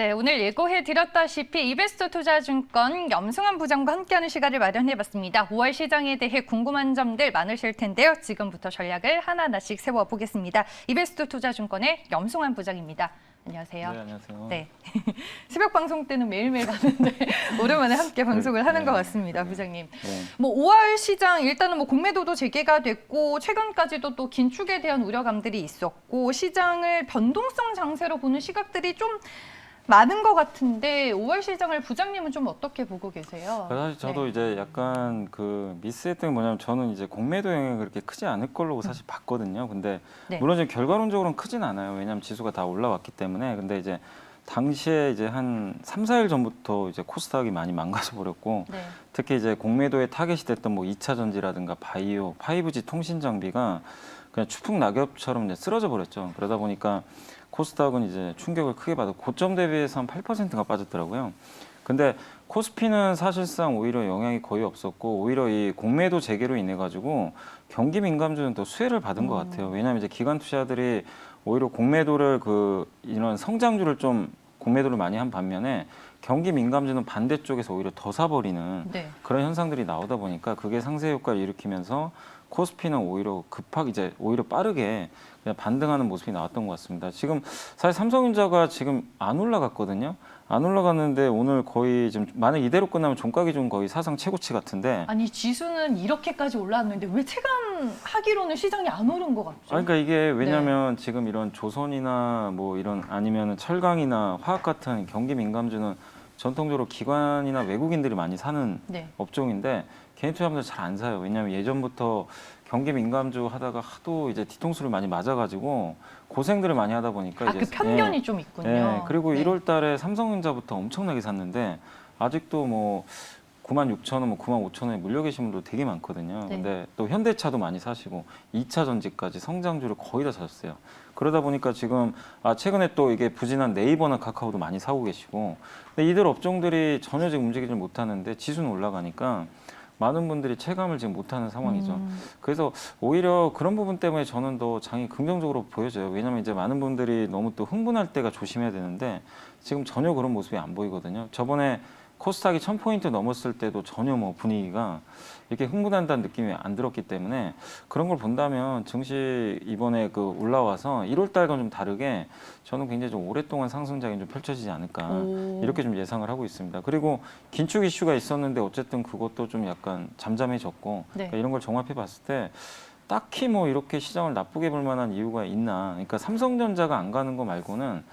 네, 오늘 예고해드렸다시피 이베스트 투자증권 염승환 부장과 함께하는 시간을 마련해봤습니다. 5월 시장에 대해 궁금한 점들 많으실 텐데요. 지금부터 전략을 하나하나씩 세워보겠습니다. 이베스트 투자증권의 염승환 부장입니다. 안녕하세요. 네, 안녕하세요. 네, 새벽 방송 때는 매일매일 하는데 오랜만에 함께 방송을 하는 것 같습니다, 부장님. 네. 뭐 5월 시장 일단은 뭐 공매도도 재개가 됐고 최근까지도 또 긴축에 대한 우려감들이 있었고 시장을 변동성 장세로 보는 시각들이 좀 많은 것 같은데 5월 시장을 부장님은 좀 어떻게 보고 계세요? 사실 저도 이제 약간 그 미스했던 게 뭐냐면 저는 이제 공매도 영향이 그렇게 크지 않을 걸로 사실 봤거든요. 근데 네. 물론 지금 결과론적으로는 크진 않아요. 왜냐하면 지수가 다 올라왔기 때문에. 근데 이제 당시에 이제 한 3, 4일 전부터 이제 코스닥이 많이 망가져 버렸고 네. 특히 이제 공매도에 타겟이 됐던 뭐 2차 전지라든가 바이오, 5G 통신 장비가 그냥 추풍 낙엽처럼 이제 쓰러져 버렸죠. 그러다 보니까 코스닥은 이제 충격을 크게 받았고 고점 대비해서 한 8%가 빠졌더라고요. 근데 코스피는 사실상 오히려 영향이 거의 없었고 오히려 이 공매도 재개로 인해 가지고 경기 민감주는 더 수혜를 받은 것 같아요. 왜냐하면 이제 기관 투자들이 오히려 공매도를 이런 성장주를 좀 공매도를 많이 한 반면에 경기 민감주는 반대쪽에서 오히려 더 사버리는 네. 그런 현상들이 나오다 보니까 그게 상세 효과를 일으키면서 코스피는 오히려 급하게 이제 오히려 빠르게 그냥 반등하는 모습이 나왔던 것 같습니다. 지금 사실 삼성전자가 지금 안 올라갔거든요. 안 올라갔는데 오늘 거의 지금 만약 이대로 끝나면 종가 기준 거의 사상 최고치 같은데. 아니 지수는 이렇게까지 올라왔는데 왜 체감하기로는 시장이 안 오른 것 같죠? 그러니까 이게 왜냐하면 지금 이런 조선이나 뭐 이런 아니면 철강이나 화학 같은 경기 민감주는 전통적으로 기관이나 외국인들이 많이 사는 네. 업종인데 개인 투자자분들 잘 안 사요. 왜냐하면 예전부터 경기 민감주 하다가 하도 이제 뒤통수를 많이 맞아가지고 고생들을 많이 하다 보니까 이제 그 편견이 좀 있군요. 예, 그리고 네. 1월달에 삼성전자부터 엄청나게 샀는데 아직도 뭐 96,000원, 뭐 95,000원에 물려 계신 분도 되게 많거든요. 네. 근데 또 현대차도 많이 사시고 2차 전지까지 성장주를 거의 다 사셨어요. 그러다 보니까 지금 최근에 또 이게 부진한 네이버나 카카오도 많이 사고 계시고 근데 이들 업종들이 전혀 지금 움직이질 못하는데 지수는 올라가니까 많은 분들이 체감을 지금 못하는 상황이죠. 그래서 오히려 그런 부분 때문에 저는 더 장이 긍정적으로 보여져요. 왜냐하면 이제 많은 분들이 너무 또 흥분할 때가 조심해야 되는데 지금 전혀 그런 모습이 안 보이거든요. 저번에 코스닥이 1000포인트 넘었을 때도 전혀 뭐 분위기가 이렇게 흥분한다는 느낌이 안 들었기 때문에 그런 걸 본다면 증시 이번에 올라와서 1월 달과 좀 다르게 저는 굉장히 좀 오랫동안 상승장이 좀 펼쳐지지 않을까 이렇게 좀 예상을 하고 있습니다. 그리고 긴축 이슈가 있었는데 어쨌든 그것도 좀 약간 잠잠해졌고 네. 그러니까 이런 걸 종합해 봤을 때 딱히 뭐 이렇게 시장을 나쁘게 볼 만한 이유가 있나. 그러니까 삼성전자가 안 가는 거 말고는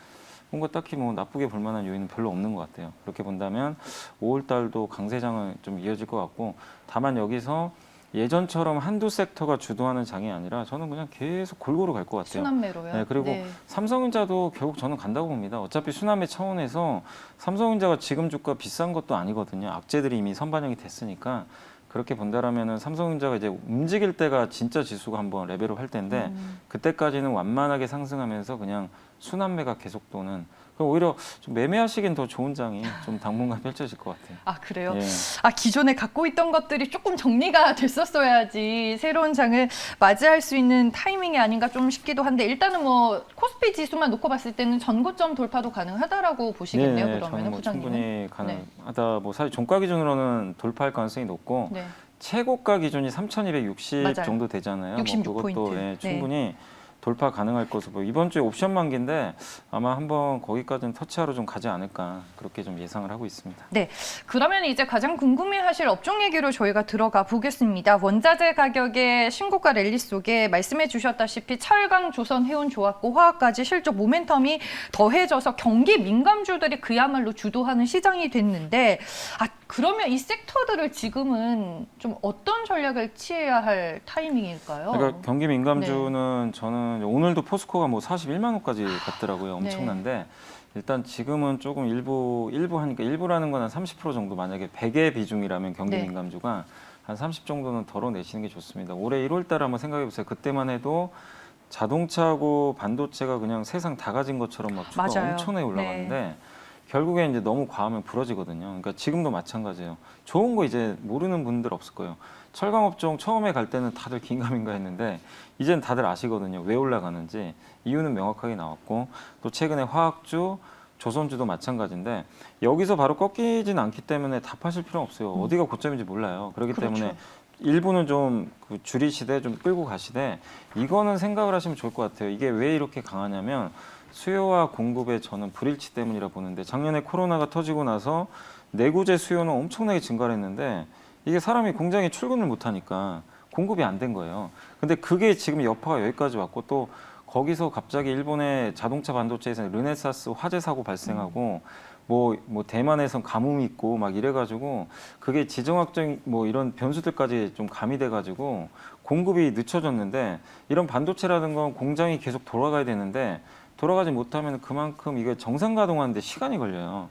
뭔가 딱히 뭐 나쁘게 볼 만한 요인은 별로 없는 것 같아요. 그렇게 본다면 5월 달도 강세장은 좀 이어질 것 같고 다만 여기서 예전처럼 한두 섹터가 주도하는 장이 아니라 저는 그냥 계속 골고루 갈 것 같아요. 순환매로요. 네, 그리고 네. 삼성전자도 결국 저는 간다고 봅니다. 어차피 순환매 차원에서 삼성전자가 지금 주가 비싼 것도 아니거든요. 악재들이 이미 선반영이 됐으니까 그렇게 본다라면은 삼성전자가 이제 움직일 때가 진짜 지수가 한번 레벨업 할 텐데 그때까지는 완만하게 상승하면서 그냥 순환매가 계속 도는 오히려 좀 매매하시기엔 더 좋은 장이 좀 당분간 펼쳐질 것 같아요. 아 그래요? 예. 기존에 갖고 있던 것들이 조금 정리가 됐었어야지 새로운 장을 맞이할 수 있는 타이밍이 아닌가 좀 싶기도 한데 일단은 뭐 코스피 지수만 놓고 봤을 때는 전고점 돌파도 가능하다라고 보시겠네요. 네, 그러면 저는 뭐 부장님은. 충분히 가능하다. 뭐 사실 종가 기준으로는 돌파할 가능성이 높고 네. 최고가 기준이 3,260 맞아요. 정도 되잖아요. 66 뭐 그것도 포인트. 네. 충분히 돌파 가능할 것으로 보여요. 이번 주에 옵션 만기인데 아마 한번 거기까지는 터치하러 좀 가지 않을까 그렇게 좀 예상을 하고 있습니다. 네, 그러면 이제 가장 궁금해하실 업종 얘기로 저희가 들어가 보겠습니다. 원자재 가격의 신고가 랠리 속에 말씀해 주셨다시피 철강, 조선, 해운, 조합고, 화학까지 실적 모멘텀이 더해져서 경기 민감주들이 그야말로 주도하는 시장이 됐는데 그러면 이 섹터들을 지금은 좀 어떤 전략을 취해야 할 타이밍일까요? 그러니까 경기 민감주는 저는 오늘도 포스코가 뭐 41만 원까지 갔더라고요. 엄청난데 일단 지금은 조금 일부 하니까 일부라는 건 한 30% 정도 만약에 100의 비중이라면 경기 민감주가 한 30 정도는 덜어내시는 게 좋습니다. 올해 1월 달 한번 생각해 보세요. 그때만 해도 자동차하고 반도체가 그냥 세상 다 가진 것처럼 막 주가가 맞아요. 엄청나게 올라가는데 결국에 이제 너무 과하면 부러지거든요. 그러니까 지금도 마찬가지예요. 좋은 거 이제 모르는 분들 없을 거예요. 철강업종 처음에 갈 때는 다들 긴가민가 했는데 이제는 다들 아시거든요. 왜 올라가는지 이유는 명확하게 나왔고 또 최근에 화학주, 조선주도 마찬가지인데 여기서 바로 꺾이진 않기 때문에 답하실 필요는 없어요. 어디가 고점인지 몰라요. 그렇기 그렇죠. 때문에 일부는 좀 줄이시되 좀 끌고 가시되 이거는 생각을 하시면 좋을 것 같아요. 이게 왜 이렇게 강하냐면 수요와 공급의 저는 불일치 때문이라 보는데 작년에 코로나가 터지고 나서 내구재 수요는 엄청나게 증가를 했는데 이게 사람이 공장에 출근을 못하니까 공급이 안 된 거예요. 근데 그게 지금 여파가 여기까지 왔고 또 거기서 갑자기 일본의 자동차 반도체에서 르네사스 화재 사고 발생하고 뭐 대만에선 가뭄이 있고 막 이래가지고 그게 지정학적인 뭐 이런 변수들까지 좀 가미돼가지고 공급이 늦춰졌는데 이런 반도체라는 건 공장이 계속 돌아가야 되는데 돌아가지 못하면 그만큼 이게 정상 가동하는데 시간이 걸려요.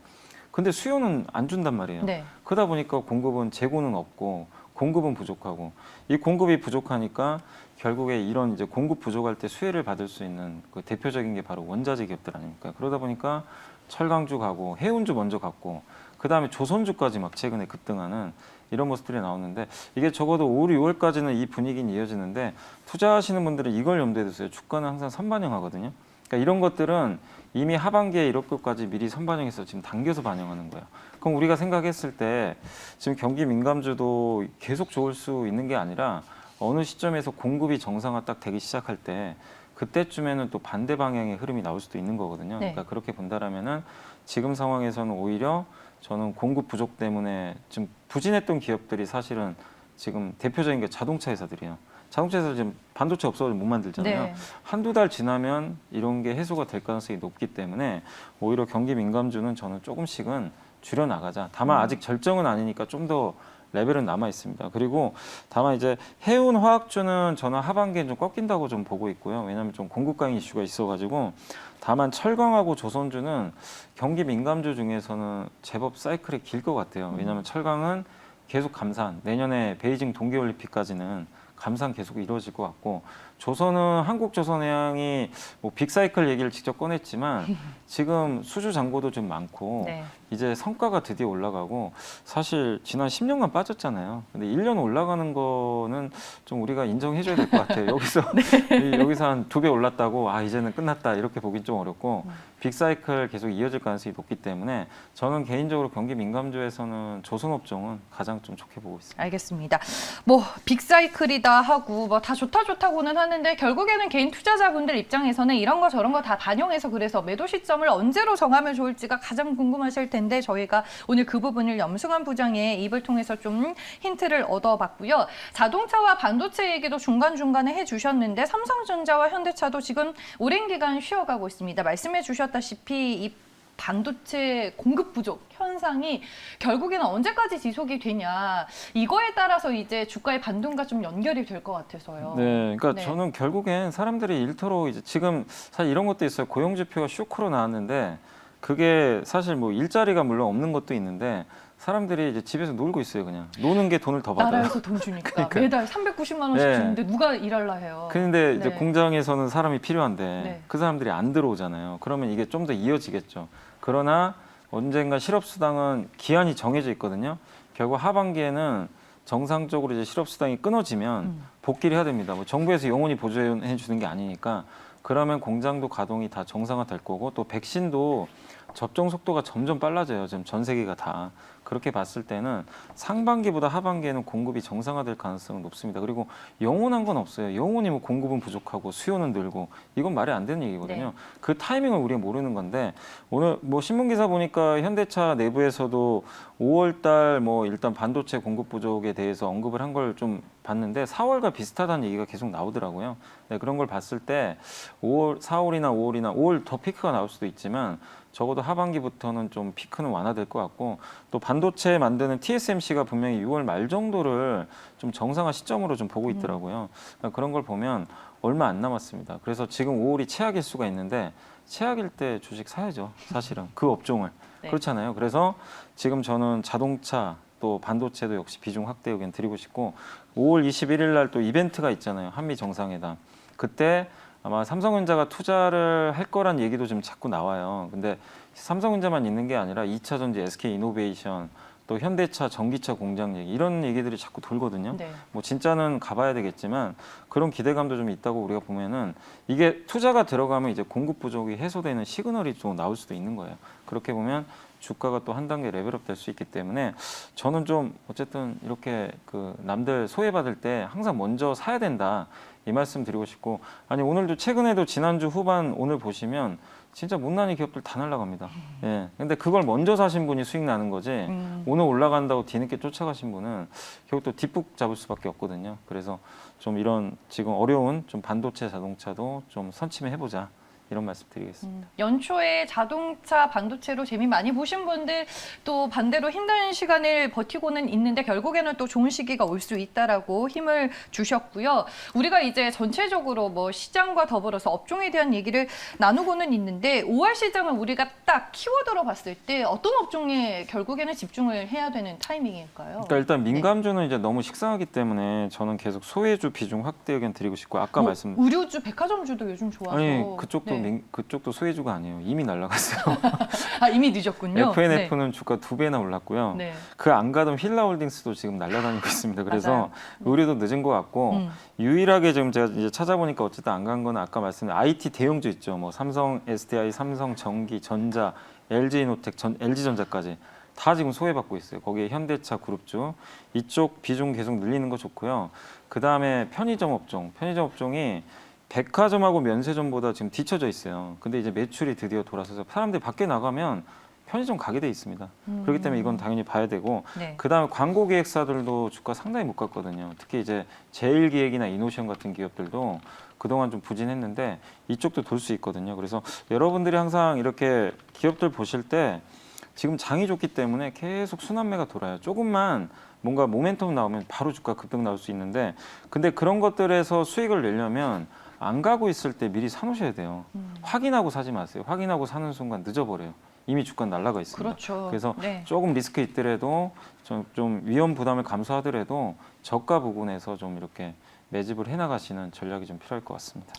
근데 수요는 안 준단 말이에요. 네. 그러다 보니까 공급은 재고는 없고 공급은 부족하고 이 공급이 부족하니까 결국에 이런 이제 공급 부족할 때 수혜를 받을 수 있는 그 대표적인 게 바로 원자재 기업들 아닙니까? 그러다 보니까 철강주 가고 해운주 먼저 갔고 그 다음에 조선주까지 막 최근에 급등하는 이런 모습들이 나오는데 이게 적어도 5, 6월까지는 이 분위기는 이어지는데 투자하시는 분들은 이걸 염두에 두세요. 주가는 항상 선반영하거든요. 그러니까 이런 것들은 이미 하반기에 이럴 것까지 미리 선반영해서 지금 당겨서 반영하는 거예요. 그럼 우리가 생각했을 때 지금 경기 민감주도 계속 좋을 수 있는 게 아니라 어느 시점에서 공급이 정상화 딱 되기 시작할 때 그때쯤에는 또 반대 방향의 흐름이 나올 수도 있는 거거든요. 네. 그러니까 그렇게 본다라면은 지금 상황에서는 오히려 저는 공급 부족 때문에 좀 부진했던 기업들이 사실은 지금 대표적인 게 자동차 회사들이에요. 자동차 회사 지금 반도체 없어서 못 만들잖아요. 네. 한두 달 지나면 이런 게 해소가 될 가능성이 높기 때문에 오히려 경기 민감주는 저는 조금씩은 줄여 나가자. 다만 아직 절정은 아니니까 좀 더 레벨은 남아 있습니다. 그리고 다만 이제 해운 화학주는 저는 하반기에 좀 꺾인다고 좀 보고 있고요. 왜냐하면 좀 공급 강인 이슈가 있어가지고 다만 철강하고 조선주는 경기 민감주 중에서는 제법 사이클이 길 것 같아요. 왜냐하면 철강은 계속 감산, 내년에 베이징 동계올림픽까지는 감산 계속 이루어질 것 같고 조선은 한국조선해양이 뭐 빅사이클 얘기를 직접 꺼냈지만 지금 수주 잔고도 좀 많고 네. 이제 성과가 드디어 올라가고 사실 지난 10년간 빠졌잖아요. 근데 1년 올라가는 거는 좀 우리가 인정해줘야 될 것 같아요. 여기서 여기서 한 2배 올랐다고 아 이제는 끝났다 이렇게 보긴 좀 어렵고 빅사이클 계속 이어질 가능성이 높기 때문에 저는 개인적으로 경기 민감주에서는 조선업종은 가장 좀 좋게 보고 있습니다. 알겠습니다. 뭐 빅사이클이다 하고 뭐 다 좋다고는 하는데 결국에는 개인 투자자분들 입장에서는 이런 거 저런 거 다 반영해서 그래서 매도 시점을 언제로 정하면 좋을지가 가장 궁금하실 텐데 저희가 오늘 그 부분을 염승환 부장의 입을 통해서 좀 힌트를 얻어봤고요. 자동차와 반도체 얘기도 중간중간에 해주셨는데 삼성전자와 현대차도 지금 오랜 기간 쉬어가고 있습니다. 말씀해 주셨다시피 이 반도체 공급 부족 현상이 결국에는 언제까지 지속이 되냐 이거에 따라서 이제 주가의 반등과 좀 연결이 될 것 같아서요. 네, 그러니까 네. 저는 결국엔 사람들이 일터로 이제 지금 사실 이런 것도 있어요. 고용지표가 쇼크로 나왔는데 그게 사실 뭐 일자리가 물론 없는 것도 있는데 사람들이 이제 집에서 놀고 있어요. 그냥 노는 게 돈을 더 받아요. 나라에서 돈 주니까 그러니까. 매달 390만 원씩 네. 주는데 누가 일할라 해요. 근데 이제 네. 공장에서는 사람이 필요한데 네. 그 사람들이 안 들어오잖아요. 그러면 이게 좀 더 이어지겠죠. 그러나 언젠가 실업수당은 기한이 정해져 있거든요. 결국 하반기에는 정상적으로 이제 실업수당이 끊어지면 복귀를 해야 됩니다. 뭐 정부에서 영원히 보조해 주는 게 아니니까 그러면 공장도 가동이 다 정상화될 거고 또 백신도 접종 속도가 점점 빨라져요. 지금 전 세계가 다. 그렇게 봤을 때는 상반기보다 하반기에는 공급이 정상화될 가능성은 높습니다. 그리고 영원한 건 없어요. 영원히 뭐 공급은 부족하고 수요는 늘고 이건 말이 안 되는 얘기거든요. 네. 그 타이밍을 우리가 모르는 건데 오늘 뭐 신문 기사 보니까 현대차 내부에서도 5월 달 뭐 일단 반도체 공급 부족에 대해서 언급을 한 걸 좀 봤는데 4월과 비슷하다는 얘기가 계속 나오더라고요. 네, 그런 걸 봤을 때 4월이나 5월 더 피크가 나올 수도 있지만 적어도 하반기부터는 좀 피크는 완화될 것 같고 또 반도체 만드는 TSMC가 분명히 6월 말 정도를 좀 정상화 시점으로 좀 보고 있더라고요. 그러니까 그런 걸 보면 얼마 안 남았습니다. 그래서 지금 5월이 최악일 수가 있는데 최악일 때 주식 사야죠. 사실은 그 업종을. 네. 그렇잖아요. 그래서 지금 저는 자동차 또 반도체도 역시 비중 확대 의견 드리고 싶고 5월 21일 날 또 이벤트가 있잖아요. 한미 정상회담. 그때 아마 삼성전자가 투자를 할 거란 얘기도 좀 자꾸 나와요. 근데 삼성전자만 있는 게 아니라 2차전지 SK이노베이션 또 현대차, 전기차 공장 얘기 이런 얘기들이 자꾸 돌거든요. 네. 뭐 진짜는 가봐야 되겠지만 그런 기대감도 좀 있다고 우리가 보면은 이게 투자가 들어가면 이제 공급 부족이 해소되는 시그널이 좀 나올 수도 있는 거예요. 그렇게 보면 주가가 또 한 단계 레벨업 될 수 있기 때문에 저는 좀 어쨌든 이렇게 그 남들 소외받을 때 항상 먼저 사야 된다 이 말씀 드리고 싶고 아니 오늘도 최근에도 지난주 후반 오늘 보시면 진짜 못난이 기업들 다 날아갑니다. 예. 근데 그걸 먼저 사신 분이 수익 나는 거지 오늘 올라간다고 뒤늦게 쫓아가신 분은 결국 또 뒷북 잡을 수밖에 없거든요. 그래서 좀 이런 지금 어려운 좀 반도체 자동차도 좀 선침해 해보자. 이런 말씀 드리겠습니다. 연초에 자동차, 반도체로 재미 많이 보신 분들 또 반대로 힘든 시간을 버티고는 있는데 결국에는 또 좋은 시기가 올 수 있다라고 힘을 주셨고요. 우리가 이제 전체적으로 뭐 시장과 더불어서 업종에 대한 얘기를 나누고는 있는데 5월 시장을 우리가 딱 키워드로 봤을 때 어떤 업종에 결국에는 집중을 해야 되는 타이밍일까요? 그러니까 일단 민감주는 이제 너무 식상하기 때문에 저는 계속 소외주 비중 확대 의견 드리고 싶고 아까 말씀 의류주, 백화점주도 요즘 좋아서 아니 그쪽도 네. 그쪽도 소외주가 아니에요. 이미 날아갔어요. 아, 이미 늦었군요. FNF는 주가 2배나 올랐고요. 네. 그 안 가던 힐라홀딩스도 지금 날아다니고 있습니다. 그래서 맞아요. 의류도 늦은 것 같고 유일하게 지금 제가 이제 찾아보니까 어쨌든 안 간 거는 아까 말씀드린 IT 대형주 있죠. 뭐 삼성 SDI, 삼성 전기, 전자, LG이노텍, LG전자까지 다 지금 소외받고 있어요. 거기에 현대차 그룹주 이쪽 비중 계속 늘리는 거 좋고요. 그 다음에 편의점 업종이 백화점하고 면세점보다 지금 뒤쳐져 있어요. 근데 이제 매출이 드디어 돌아서서 사람들이 밖에 나가면 편의점 가게 돼 있습니다. 그렇기 때문에 이건 당연히 봐야 되고 네. 그다음에 광고 기획사들도 주가 상당히 못 갔거든요. 특히 이제 제일기획이나 이노션 같은 기업들도 그동안 좀 부진했는데 이쪽도 돌 수 있거든요. 그래서 여러분들이 항상 이렇게 기업들 보실 때 지금 장이 좋기 때문에 계속 순환매가 돌아요. 조금만 뭔가 모멘텀 나오면 바로 주가 급등 나올 수 있는데 근데 그런 것들에서 수익을 내려면 안 가고 있을 때 미리 사놓으셔야 돼요. 확인하고 사지 마세요. 확인하고 사는 순간 늦어버려요. 이미 주가 날아가 있습니다. 그렇죠. 그래서 네. 조금 리스크 있더라도 좀 위험 부담을 감수하더라도 저가 부분에서 좀 이렇게 매집을 해나가시는 전략이 좀 필요할 것 같습니다.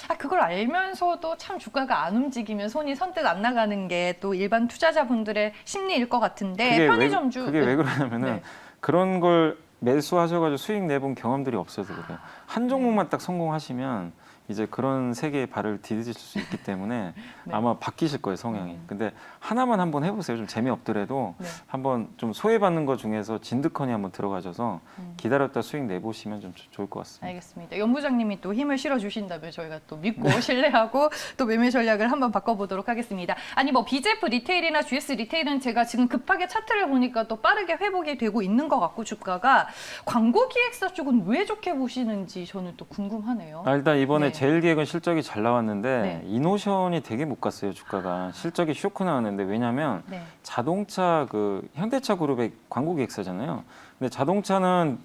아, 그걸 알면서도 참 주가가 안 움직이면 손이 선뜻 안 나가는 게 또 일반 투자자분들의 심리일 것 같은데 편의점주 그게 왜 그러냐면은 네. 그런 걸 매수하셔가지고 수익 내본 경험들이 없어서 그래요. 한 종목만 딱 성공하시면 이제 그런 세계에 발을 디디실 수 있기 때문에 네. 아마 바뀌실 거예요, 성향이. 근데 하나만 한번 해보세요. 좀 재미없더라도 네. 한번 좀 소외받는 것 중에서 진득하니 한번 들어가셔서 기다렸다 수익 내보시면 좀 좋을 것 같습니다. 알겠습니다. 연부장님이 또 힘을 실어주신다면 저희가 또 믿고 신뢰하고 또 매매 전략을 한번 바꿔보도록 하겠습니다. 아니 뭐 BJF 리테일이나 GS 리테일은 제가 지금 급하게 차트를 보니까 또 빠르게 회복이 되고 있는 것 같고 주가가 광고 기획사 쪽은 왜 좋게 보시는지 저는 또 궁금하네요. 일단 이번에 네. 제일기획은 실적이 잘 나왔는데 네. 이노션이 되게 못 갔어요, 주가가. 실적이 쇼크 나왔는데 왜냐하면 네. 자동차 그 현대차 그룹의 광고 기획사잖아요. 근데 자동차는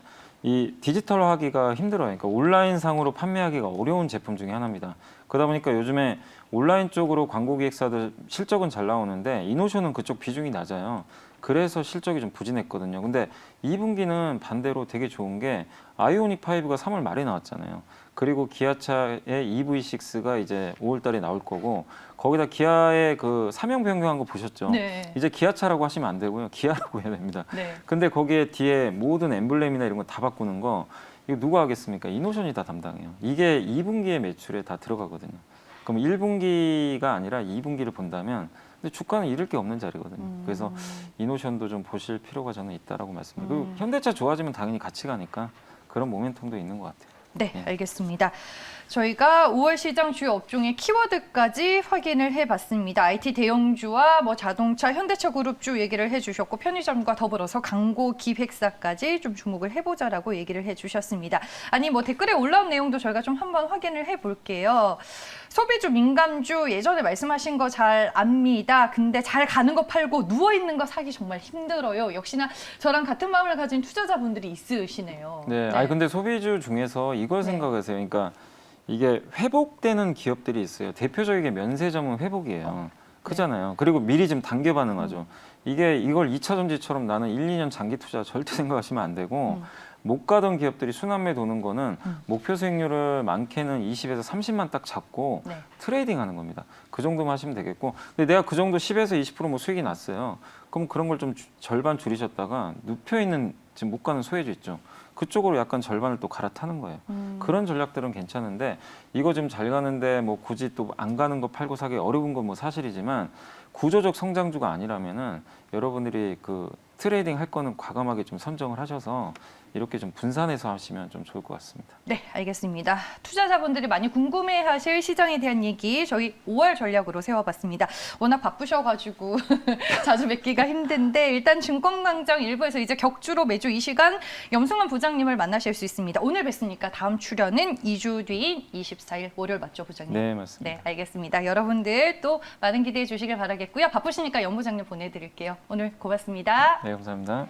이 디지털화하기가 힘들어요. 그러니까 온라인 상으로 판매하기가 어려운 제품 중에 하나입니다. 그러다 보니까 요즘에 온라인 쪽으로 광고 기획사들 실적은 잘 나오는데 이노션은 그쪽 비중이 낮아요. 그래서 실적이 좀 부진했거든요. 근데 2분기는 반대로 되게 좋은 게 아이오닉 5가 3월 말에 나왔잖아요. 그리고 기아차의 EV6가 이제 5월 달에 나올 거고 거기다 기아의 그 사명 변경한 거 보셨죠? 네. 이제 기아차라고 하시면 안 되고요. 기아라고 해야 됩니다. 네. 근데 거기에 뒤에 모든 엠블렘이나 이런 거 다 바꾸는 거 이거 누가 하겠습니까? 이노션이 다 담당해요. 이게 2분기의 매출에 다 들어가거든요. 그럼 1분기가 아니라 2분기를 본다면 근데 주가는 잃을 게 없는 자리거든요. 그래서 이노션도 좀 보실 필요가 저는 있다라고 말씀드려요. 그리고 현대차 좋아지면 당연히 같이 가니까 그런 모멘텀도 있는 것 같아요. 네, 알겠습니다. 저희가 5월 시장 주요 업종의 키워드까지 확인을 해봤습니다. IT 대형주와 뭐 자동차, 현대차 그룹주 얘기를 해주셨고 편의점과 더불어서 광고 기획사까지 좀 주목을 해보자라고 얘기를 해주셨습니다. 아니 뭐 댓글에 올라온 내용도 저희가 좀 한번 확인을 해볼게요. 소비주, 민감주 예전에 말씀하신 거 잘 압니다. 근데 잘 가는 거 팔고 누워있는 거 사기 정말 힘들어요. 역시나 저랑 같은 마음을 가진 투자자분들이 있으시네요. 네, 아니 근데 소비주 중에서 이걸 네. 생각하세요. 그러니까 이게 회복되는 기업들이 있어요. 대표적인 게 면세점은 회복이에요. 크잖아요. 그리고 미리 좀 단계 반응하죠. 이걸 2차 전지처럼 나는 1, 2년 장기 투자 절대 생각하시면 안 되고 못 가던 기업들이 순환매 도는 거는 목표 수익률을 많게는 20에서 30만 딱 잡고 네. 트레이딩 하는 겁니다. 그 정도만 하시면 되겠고 근데 내가 그 정도 10에서 20%뭐 수익이 났어요. 그럼 그런 걸 좀 절반 줄이셨다가 눕혀 있는 지금 못 가는 소외주 있죠. 그쪽으로 약간 절반을 또 갈아타는 거예요. 그런 전략들은 괜찮은데 이거 좀 잘 가는데 뭐 굳이 또 안 가는 거 팔고 사기 어려운 건 뭐 사실이지만 구조적 성장주가 아니라면은 여러분들이 그 트레이딩 할 거는 과감하게 좀 선정을 하셔서 이렇게 좀 분산해서 하시면 좀 좋을 것 같습니다. 네, 알겠습니다. 투자자분들이 많이 궁금해하실 시장에 대한 얘기 저희 5월 전략으로 세워봤습니다. 워낙 바쁘셔가지고 자주 뵙기가 힘든데 일단 증권광장 1부에서 이제 격주로 매주 이 시간 염승환 부장님을 만나실 수 있습니다. 오늘 뵀으니까 다음 출연은 2주 뒤인 24일 월요일 맞죠, 부장님? 네, 맞습니다. 네, 알겠습니다. 여러분들 또 많은 기대해 주시길 바라겠고요. 바쁘시니까 염 부장님 보내드릴게요. 오늘 고맙습니다. 네, 감사합니다.